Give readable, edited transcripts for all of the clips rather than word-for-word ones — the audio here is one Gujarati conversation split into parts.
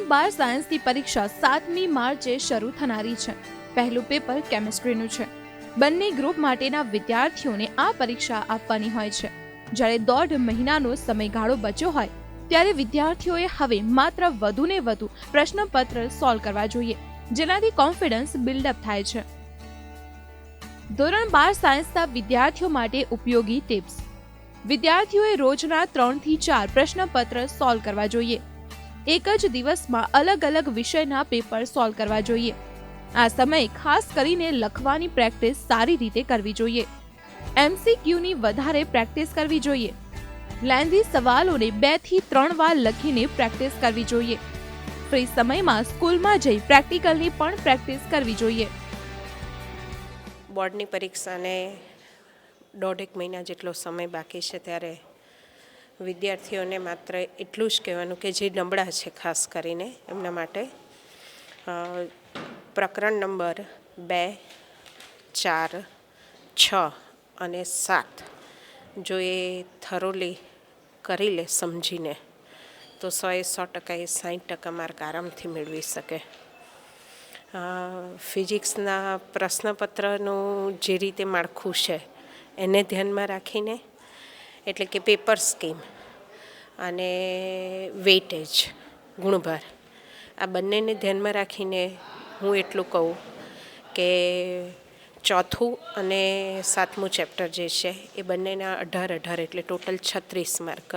ધોરણ 12 સાયન્સની પરીક્ષા 7મી માર્ચે શરૂ થનારી છે। પહેલું પેપર કેમિસ્ટ્રીનું છે। બંને ગ્રુપ માટેના વિદ્યાર્થીઓને આ પરીક્ષા આપવાની હોય છે। જ્યારે 1.5 મહિનાનો સમયગાળો બચ્યો હોય ત્યારે વિદ્યાર્થીઓએ હવે માત્ર વધુને વધુ પ્રશ્નપત્ર સોલ્વ કરવા જોઈએ, જેનાથી કોન્ફિડન્સ બિલ્ડઅપ થાય છે। ધોરણ 12 સાયન્સના વિદ્યાર્થીઓ માટે ઉપયોગી ટિપ્સ। વિદ્યાર્થીઓએ રોજના 3 થી 4 પ્રશ્નપત્ર સોલ્વ કરવા જોઈએ। એક જ દિવસમાં અલગ અલગ વિષયના પેપર સોલ્વ કરવા જોઈએ। આ સમયે ખાસ કરીને લખવાની પ્રેક્ટિસ સારી રીતે કરવી જોઈએ। MCQની વધારે પ્રેક્ટિસ કરવી જોઈએ। લેન્ધી સવાલોને 2 થી 3 વાર લખીને પ્રેક્ટિસ કરવી જોઈએ। ફ્રી સમયમાં સ્કૂલમાં જઈ પ્રેક્ટિકલની પણ પ્રેક્ટિસ કરવી જોઈએ। બોર્ડની પરીક્ષાને 1.5 મહિના જેટલો સમય બાકી છે, ત્યારે વિદ્યાર્થીઓને માત્ર એટલું જ કહેવાનું કે જે નબળા છે, ખાસ કરીને એમના માટે પ્રકરણ નંબર 2, 4, 6 અને 7 જો એ થરોલી કરી લે સમજીને તો 100% એ 60% માર્ક આરામથી મેળવી શકે। ફિઝિક્સના પ્રશ્નપત્રનું જે રીતે માળખું છે એને ધ્યાનમાં રાખીને, એટલે કે પેપર સ્કીમ અને વેઇટેજ ગુણભાર, આ બંનેને ધ્યાનમાં રાખીને હું એટલું કહું કે 4થું અને 7મું ચેપ્ટર જે છે એ બંનેના 18 એટલે ટોટલ 36 માર્ક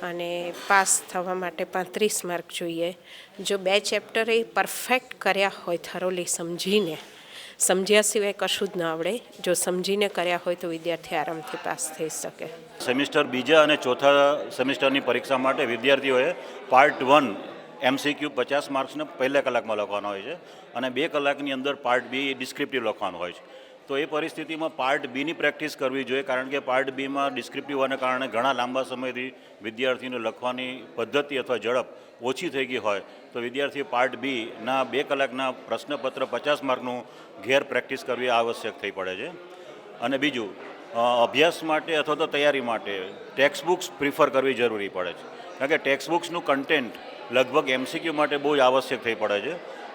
અને પાસ થવા માટે 35 માર્ક જોઈએ। જો 2 ચેપ્ટર એ પરફેક્ટ કર્યા હોય, થરોલી સમજ્યા સિવાય કશું જ ન આવડે, જો સમજીને કર્યા હોય તો વિદ્યાર્થી આરામથી પાસ થઈ શકે। સેમિસ્ટર બીજા અને ચોથા સેમિસ્ટરની પરીક્ષા માટે વિદ્યાર્થીઓએ પાર્ટ 1 MCQ 50 માર્ક્સને પહેલા કલાકમાં લખવાનો હોય છે અને 2 કલાકની અંદર પાર્ટ બી ડિસ્ક્રિપ્ટિવ લખવાનું હોય છે। તો એ પરિસ્થિતિમાં પાર્ટ બીની પ્રેક્ટિસ કરવી જોઈએ, કારણ કે પાર્ટ બીમાં ડિસ્ક્રિપ્ટિવ હોવાને કારણે ઘણા લાંબા સમયથી વિદ્યાર્થીઓને લખવાની પદ્ધતિ અથવા ઝડપ ઓછી થઈ ગઈ હોય તો વિદ્યાર્થીઓ પાર્ટ બીના 2 કલાકના પ્રશ્નપત્ર 50 માર્કનું ઘેર પ્રેક્ટિસ કરવી આવશ્યક થઈ પડે છે। અને બીજું, અભ્યાસ માટે અથવા તો તૈયારી માટે ટેક્સ્ટ બુક્સ પ્રિફર કરવી જરૂરી પડે છે, કારણ કે ટેક્સ્ટ બુક્સનું કન્ટેન્ટ લગભગ MCQ માટે બહુ જ આવશ્યક થઈ પડે છે।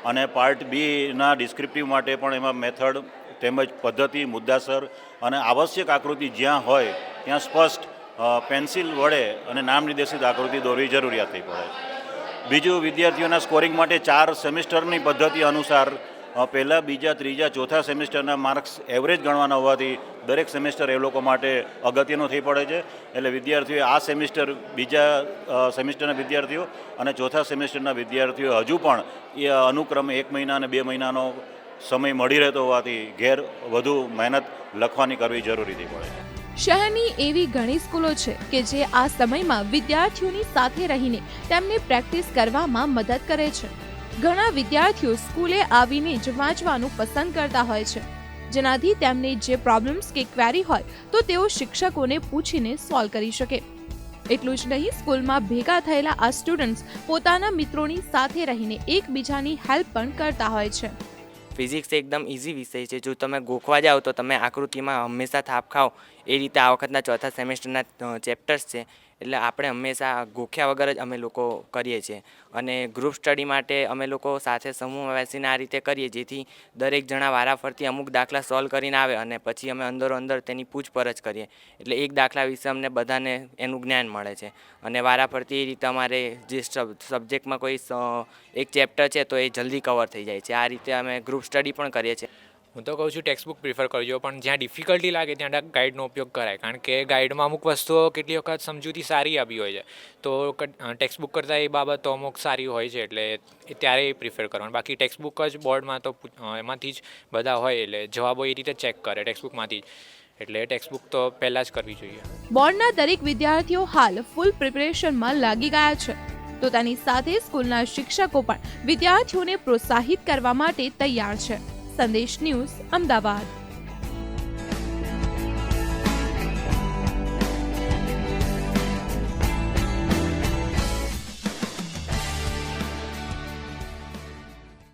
અને પાર્ટ બીના ડિસ્ક્રિપ્ટિવ માટે પણ એમાં મેથડ તેમજ પદ્ધતિ, મુદ્દાસર અને આવશ્યક આકૃતિ જ્યાં હોય ત્યાં સ્પષ્ટ પેન્સિલ વડે અને નામ નિર્દેશિત આકૃતિ દોરવી જરૂરિયાત થઈ પડે છે। બીજું, વિદ્યાર્થીઓના સ્કોરિંગ માટે 4 સેમિસ્ટરની પદ્ધતિ અનુસાર પહેલા, બીજા, ત્રીજા, ચોથા સેમિસ્ટરના માર્ક્સ એવરેજ ગણવાના હોવાથી દરેક સેમિસ્ટર એ લોકો માટે અગત્યનું થઈ પડે છે। એટલે વિદ્યાર્થીઓ આ સેમિસ્ટર, બીજા સેમિસ્ટરના વિદ્યાર્થીઓ અને ચોથા સેમિસ્ટરના વિદ્યાર્થીઓ હજુ પણ એ અનુક્રમે 1 મહિના અને 2 મહિનાનો સમય મળી રહેતો હોવાથી ઘેર વધુ મહેનત લખવાની કરવી જરૂરી થઈ પડે છે। શહેરની એવી ઘણી સ્કૂલો છે કે જે આ સમયમાં વિદ્યાર્થીઓની સાથે રહીને તેમને પ્રેક્ટિસ કરવામાં મદદ કરે છે। ઘણા વિદ્યાર્થીઓ સ્કૂલે આવીને જ વાંચવાનું પસંદ કરતા હોય છે, જેનાથી તેમને જે પ્રોબ્લેમ્સ કે ક્વેરી હોય તો તેઓ શિક્ષકોને પૂછીને સોલ્વ કરી શકે। એટલું જ નહીં, સ્કૂલમાં ભેગા થયેલા આ સ્ટુડન્ટ્સ પોતાના મિત્રોની સાથે રહીને એકબીજાની હેલ્પ પણ કરતા હોય છે। ફિઝિક્સ એકદમ ઇઝી વિષય છે। જો તમે ગોખવા જાઓ તો તમે આકૃતિમાં હંમેશા થાપ ખાઓ, એ રીતે આ વખતના ચોથા સેમેસ્ટરના ચેપ્ટર્સ છે, એટલે આપણે હંમેશા ગોખ્યા વગર જ અમે લોકો કરીએ છીએ। અને ગ્રુપ સ્ટડી માટે અમે લોકો સાથે સમૂહમાં બેસીને આ રીતે કરીએ, જેથી દરેક જણા વારાફરતી અમુક દાખલા સોલ્વ કરીને આવે અને પછી અમે અંદરો અંદર તેની પૂછપરછ કરીએ, એટલે એક દાખલા વિશે અમને બધાને એનું જ્ઞાન મળે છે। અને વારાફરતી એ રીતે અમારે જે સબ્જેક્ટમાં કોઈ એક ચેપ્ટર છે તો એ જલ્દી કવર થઈ જાય છે। આ રીતે અમે ગ્રુપ સ્ટડી પણ કરીએ છીએ। હું તો કહું છું ટેક્સ્ટ બુક પ્રિફર કરજો, પણ જ્યાં ડિફિકલ્ટી લાગે ત્યાં ગાઈડનો ઉપયોગ કરાય, કારણ કે ગાઈડમાં અમુક વસ્તુઓ કેટલી વખત સમજૂતી સારી આવી હોય છે, તો ટેક્સ્ટ બુક કરતાં એ બાબતો અમુક સારી હોય છે, એટલે ત્યારે એ પ્રિફર કરવાનું। બાકી ટેક્સ્ટ બુક જ બોર્ડમાં તો એમાંથી જ બધા હોય, એટલે જવાબો એ રીતે ચેક કરે ટેક્સ્ટ બુકમાંથી જ, એટલે ટેક્સ્ટ બુક તો પહેલાં જ કરવી જોઈએ। બોર્ડના દરેક વિદ્યાર્થીઓ હાલ ફૂલ પ્રિપરેશનમાં લાગી ગયા છે, તો તેની સાથે સ્કૂલના શિક્ષકો પણ વિદ્યાર્થીઓને પ્રોત્સાહિત કરવા માટે તૈયાર છે। સંદેશ ન્યૂઝ, અમદાવાદ।